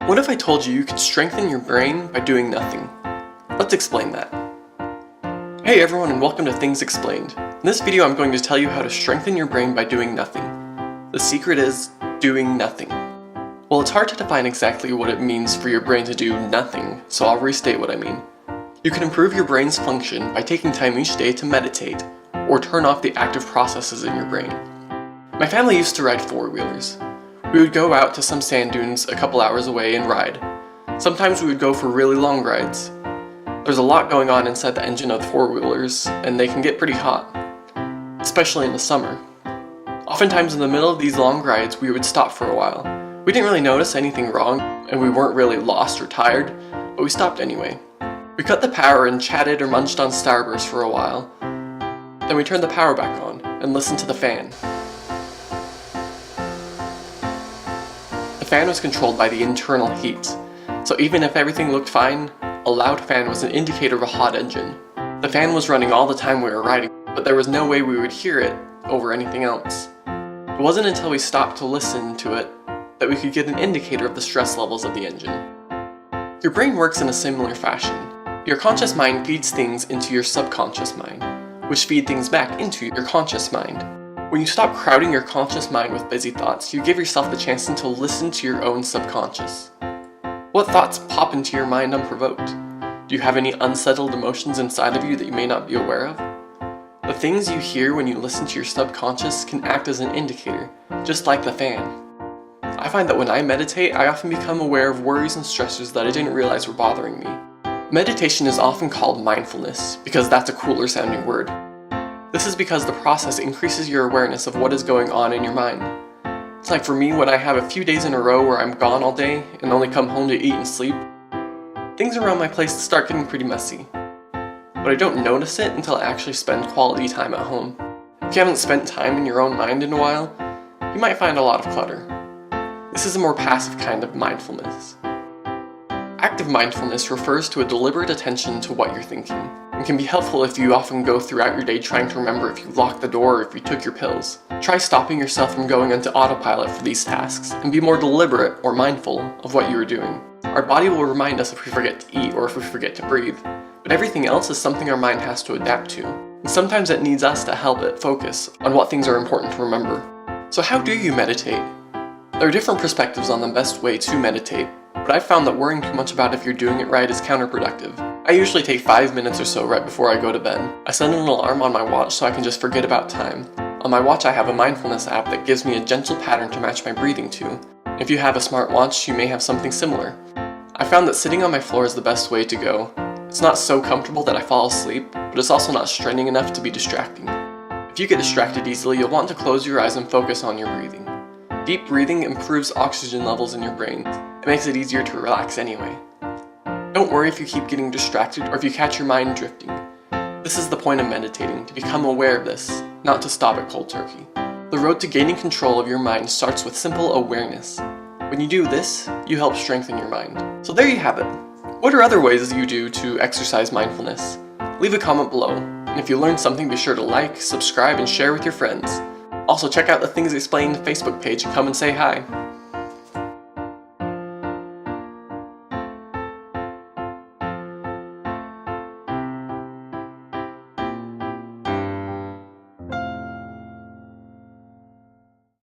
What if I told you you could strengthen your brain by doing nothing? Let's explain that. Hey everyone, and welcome to Things Explained. In this video I'm going to tell you how to strengthen your brain by doing nothing. The secret is doing nothing. Well, it's hard to define exactly what it means for your brain to do nothing, so I'll restate what I mean. You can improve your brain's function by taking time each day to meditate, or turn off the active processes in your brain. My family used to ride four-wheelers. We would go out to some sand dunes a couple hours away and ride. Sometimes we would go for really long rides. There's a lot going on inside the engine of the four-wheelers, and they can get pretty hot, especially in the summer. Oftentimes in the middle of these long rides, we would stop for a while. We didn't really notice anything wrong, and we weren't really lost or tired, but we stopped anyway. We cut the power and chatted or munched on Starburst for a while. Then we turned the power back on and listened to the fan. The fan was controlled by the internal heat, so even if everything looked fine, a loud fan was an indicator of a hot engine. The fan was running all the time we were riding, but there was no way we would hear it over anything else. It wasn't until we stopped to listen to it that we could get an indicator of the stress levels of the engine. Your brain works in a similar fashion. Your conscious mind feeds things into your subconscious mind, which feed things back into your conscious mind. When you stop crowding your conscious mind with busy thoughts, you give yourself the chance to listen to your own subconscious. What thoughts pop into your mind unprovoked? Do you have any unsettled emotions inside of you that you may not be aware of? The things you hear when you listen to your subconscious can act as an indicator, just like the fan. I find that when I meditate, I often become aware of worries and stressors that I didn't realize were bothering me. Meditation is often called mindfulness, because that's a cooler sounding word. This is because the process increases your awareness of what is going on in your mind. It's like for me, when I have a few days in a row where I'm gone all day and only come home to eat and sleep, things around my place start getting pretty messy. But I don't notice it until I actually spend quality time at home. If you haven't spent time in your own mind in a while, you might find a lot of clutter. This is a more passive kind of mindfulness. Active mindfulness refers to a deliberate attention to what you're thinking, and can be helpful if you often go throughout your day trying to remember if you locked the door or if you took your pills. Try stopping yourself from going into autopilot for these tasks, and be more deliberate or mindful of what you are doing. Our body will remind us if we forget to eat or if we forget to breathe, but everything else is something our mind has to adapt to, and sometimes it needs us to help it focus on what things are important to remember. So how do you meditate? There are different perspectives on the best way to meditate, but I've found that worrying too much about if you're doing it right is counterproductive. I usually take 5 minutes or so right before I go to bed. I set an alarm on my watch so I can just forget about time. On my watch I have a mindfulness app that gives me a gentle pattern to match my breathing to. If you have a smart watch, you may have something similar. I found that sitting on my floor is the best way to go. It's not so comfortable that I fall asleep, but it's also not straining enough to be distracting. If you get distracted easily, you'll want to close your eyes and focus on your breathing. Deep breathing improves oxygen levels in your brain. It makes it easier to relax anyway. Don't worry if you keep getting distracted or if you catch your mind drifting. This is the point of meditating, to become aware of this, not to stop at cold turkey. The road to gaining control of your mind starts with simple awareness. When you do this, you help strengthen your mind. So there you have it. What are other ways you do to exercise mindfulness? Leave a comment below, and if you learned something, be sure to like, subscribe, and share with your friends. Also, check out the Things Explained Facebook page and come and say hi.